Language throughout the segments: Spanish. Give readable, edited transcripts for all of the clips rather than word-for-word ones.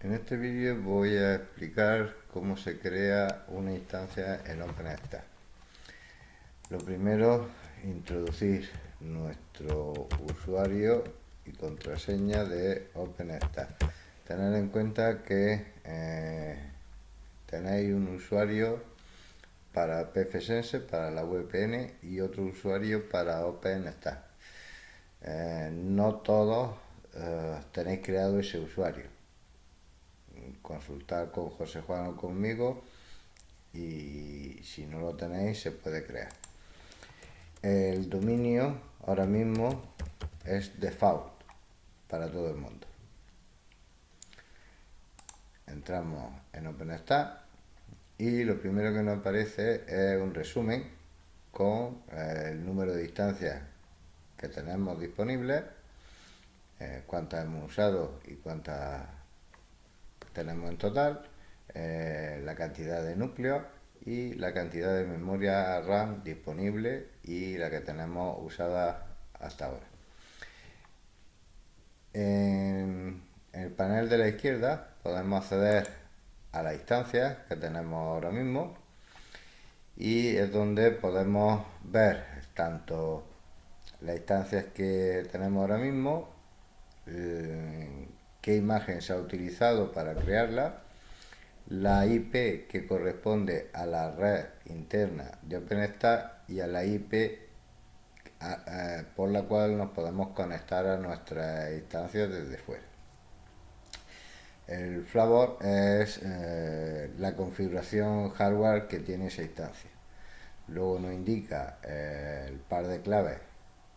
En este vídeo voy a explicar cómo se crea una instancia en OpenStack. Lo primero, introducir nuestro usuario y contraseña de OpenStack. Tener en cuenta que tenéis un usuario para pfSense, para la VPN, y otro usuario para OpenStack. No todos tenéis creado ese usuario. Consultar con José Juan o conmigo, y si no lo tenéis se puede crear. El dominio ahora mismo es default para todo el mundo. Entramos en OpenStack y lo primero que nos aparece es un resumen con el número de instancias que tenemos disponibles, cuántas hemos usado y cuántas tenemos en total, la cantidad de núcleos y la cantidad de memoria RAM disponible y la que tenemos usada hasta ahora. En el panel de la izquierda podemos acceder a las instancias que tenemos ahora mismo, y es donde podemos ver tanto las instancias que tenemos ahora mismo, qué imagen se ha utilizado para crearla, la IP que corresponde a la red interna de OpenStack y a la IP por la cual nos podemos conectar a nuestras instancias desde fuera. El flavor es la configuración hardware que tiene esa instancia. Luego nos indica el par de claves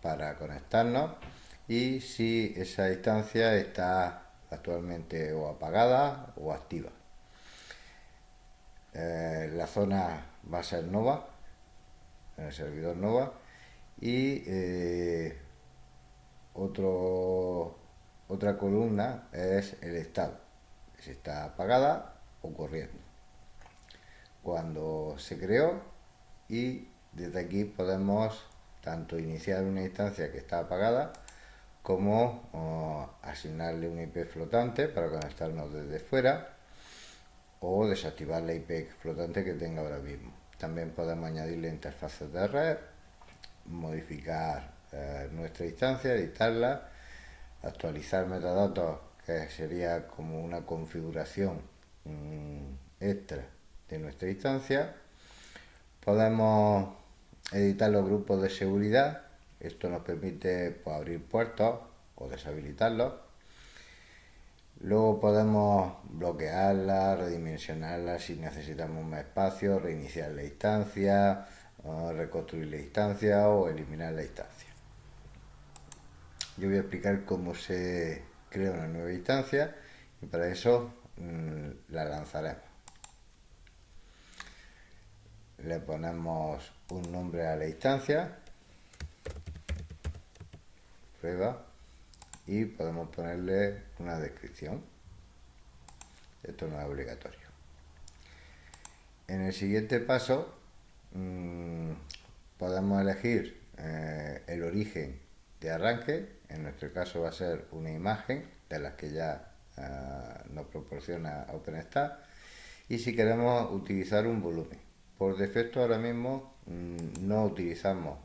para conectarnos y si esa instancia está actualmente o apagada o activa. La zona va a ser Nova, en el servidor Nova, y otra columna es el estado, si está apagada o corriendo, cuando se creó, y desde aquí podemos tanto iniciar una instancia que está apagada como asignarle una IP flotante para conectarnos desde fuera o desactivar la IP flotante que tenga ahora mismo. También podemos añadirle interfaces de red, modificar nuestra instancia, editarla, actualizar metadatos, que sería como una configuración extra de nuestra instancia. Podemos editar los grupos de seguridad. Esto nos permite abrir puertos o deshabilitarlos. Luego podemos bloquearla, redimensionarla si necesitamos más espacio, reiniciar la instancia, reconstruir la instancia o eliminar la instancia. Yo voy a explicar cómo se crea una nueva instancia y para eso la lanzaremos. Le ponemos un nombre a la instancia, prueba, y podemos ponerle una descripción. Esto no es obligatorio. En el siguiente paso podemos elegir el origen de arranque. En nuestro caso va a ser una imagen de las que ya nos proporciona OpenStack, y si queremos utilizar un volumen. Por defecto ahora mismo no utilizamos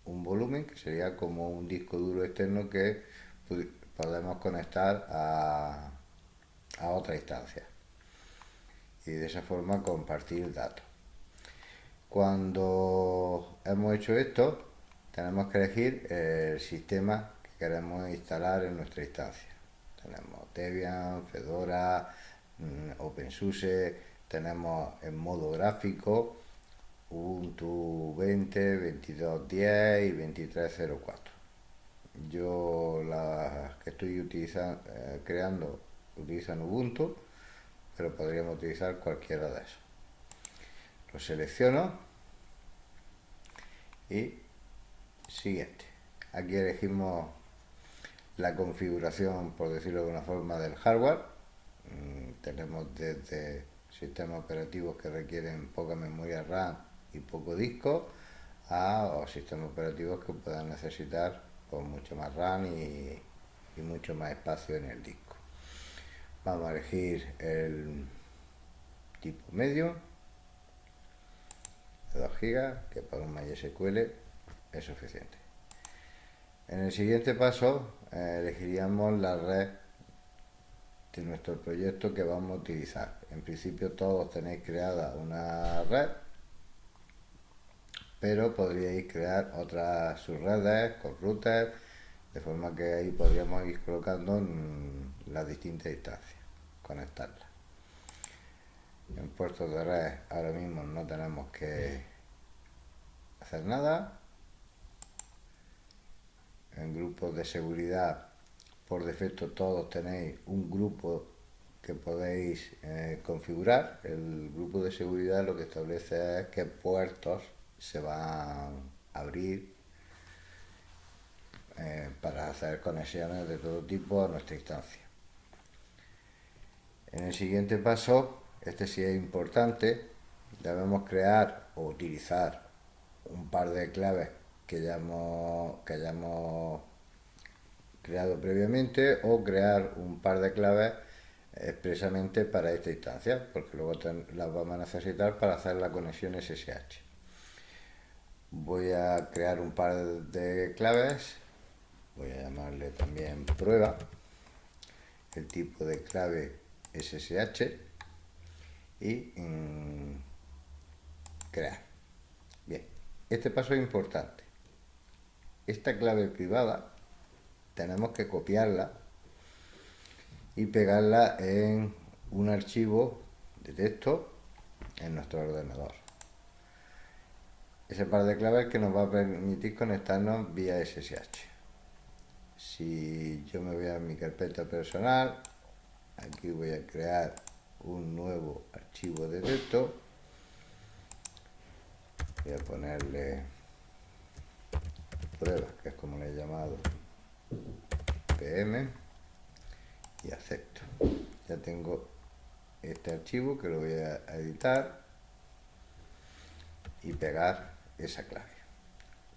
un volumen, que sería como un disco duro externo que podemos conectar a otra instancia y de esa forma compartir datos. Cuando hemos hecho esto, tenemos que elegir el sistema que queremos instalar en nuestra instancia. Tenemos Debian, Fedora, OpenSUSE, tenemos en modo gráfico Ubuntu 20, 22.10 y 23.04. Yo las que estoy creando utilizan Ubuntu, pero podríamos utilizar cualquiera de esos. Lo selecciono y siguiente. Aquí elegimos la configuración, por decirlo de una forma, del hardware. Tenemos desde sistemas operativos que requieren poca memoria RAM y poco disco a sistemas operativos que puedan necesitar mucho más RAM y mucho más espacio en el disco. Vamos a elegir el tipo medio de 2 GB, que para un MySQL es suficiente. En el siguiente paso elegiríamos la red de nuestro proyecto que vamos a utilizar. En principio todos tenéis creada una red, pero podríais crear otras subredes con routers, de forma que ahí podríamos ir colocando en las distintas instancias, conectarlas. En puertos de red ahora mismo no tenemos que hacer nada. En grupos de seguridad, por defecto todos tenéis un grupo que podéis configurar. El grupo de seguridad lo que establece es qué puertos se van a abrir para hacer conexiones de todo tipo a nuestra instancia. En el siguiente paso, este sí es importante, debemos crear o utilizar un par de claves que hayamos creado previamente, o crear un par de claves expresamente para esta instancia, porque luego las vamos a necesitar para hacer la conexión SSH. Voy a crear un par de claves, voy a llamarle también prueba, el tipo de clave SSH y crear. Bien, este paso es importante. Esta clave privada tenemos que copiarla y pegarla en un archivo de texto en nuestro ordenador. Ese par de claves que nos va a permitir conectarnos vía SSH. Si yo me voy a mi carpeta personal, aquí voy a crear un nuevo archivo de texto. Voy a ponerle prueba, que es como le he llamado, pm, y acepto. Ya tengo este archivo que lo voy a editar y pegar esa clave.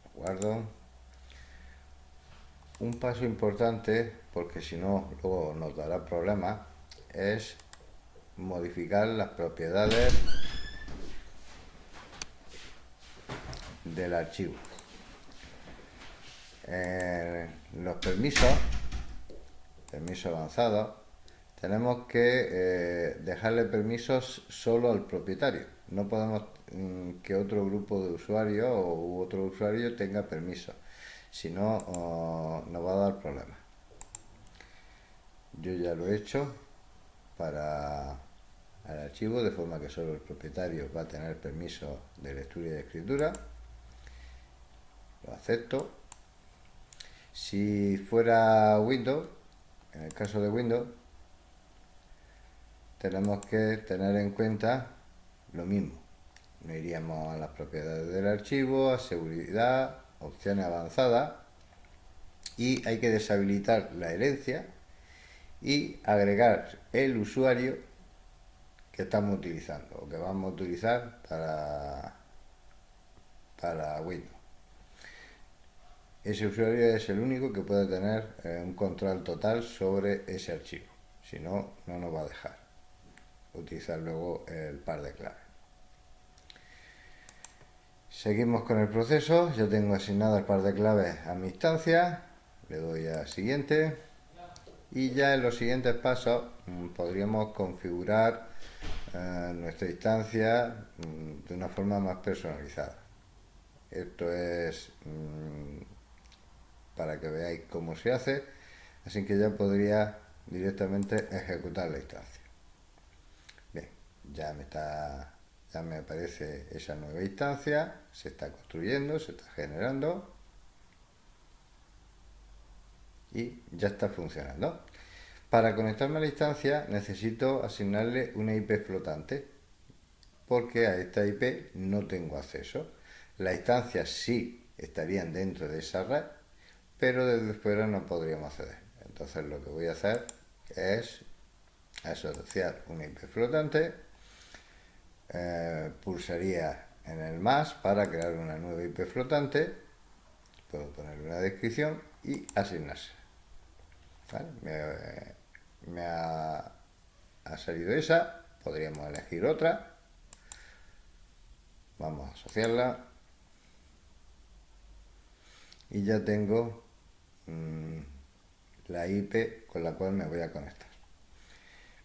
Lo guardo. Un paso importante, porque si no luego nos dará problemas, es modificar las propiedades del archivo. Los permisos avanzados, tenemos que dejarle permisos solo al propietario. No podemos que otro grupo de usuarios u otro usuario tenga permisos, si no nos va a dar problemas. Yo ya lo he hecho para el archivo, de forma que solo el propietario va a tener permiso de lectura y de escritura. Lo acepto. Si fuera Windows, en el caso de Windows, tenemos que tener en cuenta lo mismo. Nos iríamos a las propiedades del archivo, a seguridad, opciones avanzadas, y hay que deshabilitar la herencia y agregar el usuario que estamos utilizando o que vamos a utilizar para Windows. Ese usuario es el único que puede tener un control total sobre ese archivo. Si no, no nos va a dejar utilizar luego el par de claves. Seguimos con el proceso. Yo tengo asignado el par de claves a mi instancia. Le doy a siguiente. Y ya en los siguientes pasos podríamos configurar nuestra instancia de una forma más personalizada. Esto es para que veáis cómo se hace, así que ya podría directamente ejecutar la instancia. Bien, ya me aparece esa nueva instancia, se está construyendo, se está generando y ya está funcionando. Para conectarme a la instancia necesito asignarle una IP flotante, porque a esta IP no tengo acceso. Las instancias sí estarían dentro de esa red, pero desde fuera no podríamos acceder. Entonces lo que voy a hacer es asociar una IP flotante, pulsaría en el más para crear una nueva IP flotante, puedo ponerle una descripción y asignarse. ¿Vale? Me ha ha salido esa, podríamos elegir otra. Vamos a asociarla. Y ya tengo la IP con la cual me voy a conectar.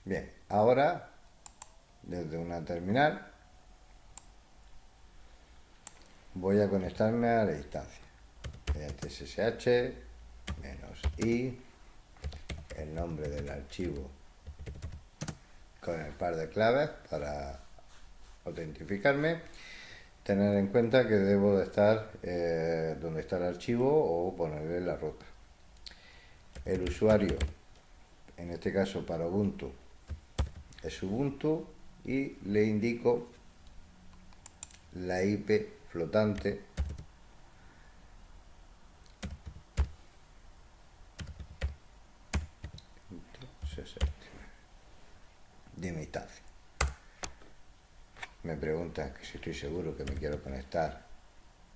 Bien, ahora desde una terminal voy a conectarme a la instancia. Mediante SSH -i, el nombre del archivo con el par de claves para autentificarme. Tener en cuenta que debo de estar donde está el archivo o ponerle la ruta. El usuario, en este caso para Ubuntu, es Ubuntu y le indico la IP flotante de mi instancia. Me pregunta que si estoy seguro que me quiero conectar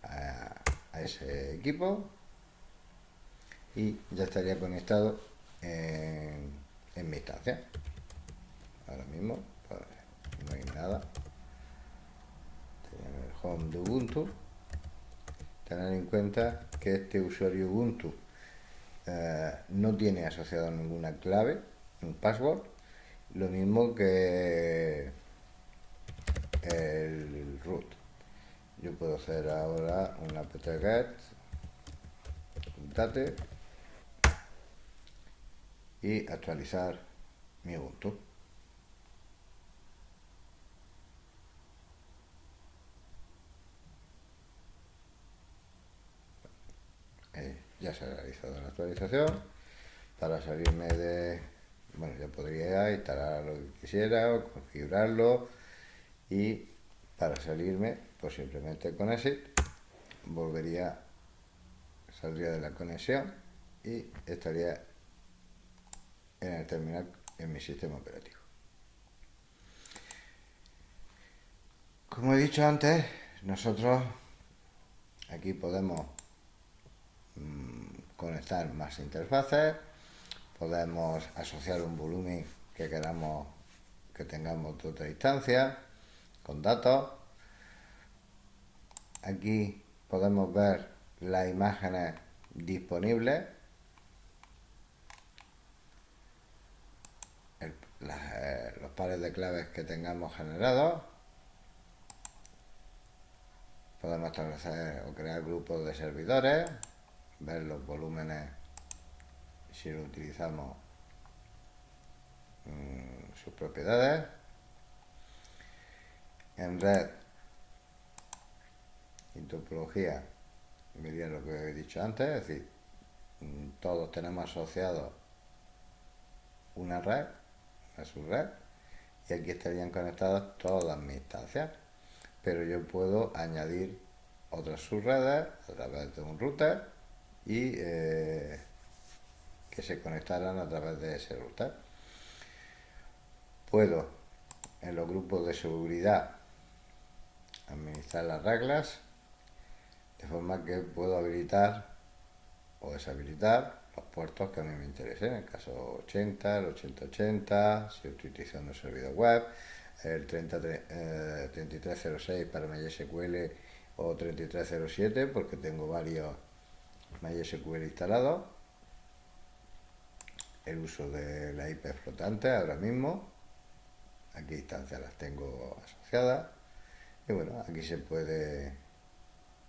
a ese equipo y ya estaría conectado en mi instancia. Ahora mismo pues, no hay nada. Tenemos el home de Ubuntu. Tener en cuenta que este usuario Ubuntu no tiene asociado ninguna clave, un password, lo mismo que el root. Yo puedo hacer ahora un apt-get date y actualizar mi Ubuntu. Ya se ha realizado la actualización. Para salirme de... Bueno, ya podría instalar lo que quisiera o configurarlo, y para salirme pues simplemente con exit saldría de la conexión y estaría en el terminal en mi sistema operativo. Como he dicho antes, nosotros aquí podemos conectar más interfaces, podemos asociar un volumen que queramos que tengamos de otra instancia con datos. Aquí podemos ver las imágenes disponibles, los pares de claves que tengamos generados. Podemos establecer o crear grupos de servidores, ver los volúmenes si lo utilizamos, sus propiedades. En red y topología vería lo que he dicho antes, es decir, todos tenemos asociado una red, una subred, y aquí estarían conectadas todas mis instancias, pero yo puedo añadir otras subredes a través de un router y que se conectaran a través de ese router. Puedo en los grupos de seguridad administrar las reglas de forma que puedo habilitar o deshabilitar los puertos que a mí me interesen, en el caso 80, el 8080, si estoy utilizando el servidor web, el 3306 para MySQL o 3307 porque tengo varios MySQL instalados, el uso de la IP flotante ahora mismo, aquí instancias las tengo asociadas, y bueno, aquí se puede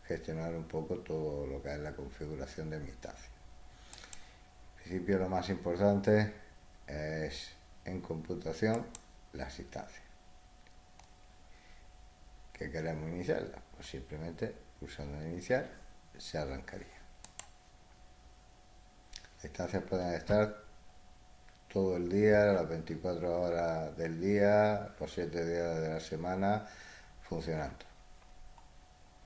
gestionar un poco todo lo que es la configuración de mi instancia. En principio lo más importante es en computación las instancias. ¿Qué queremos iniciarla? Pues simplemente pulsando en iniciar se arrancaría. Las instancias pueden estar todo el día, las 24 horas del día, los 7 días de la semana funcionando.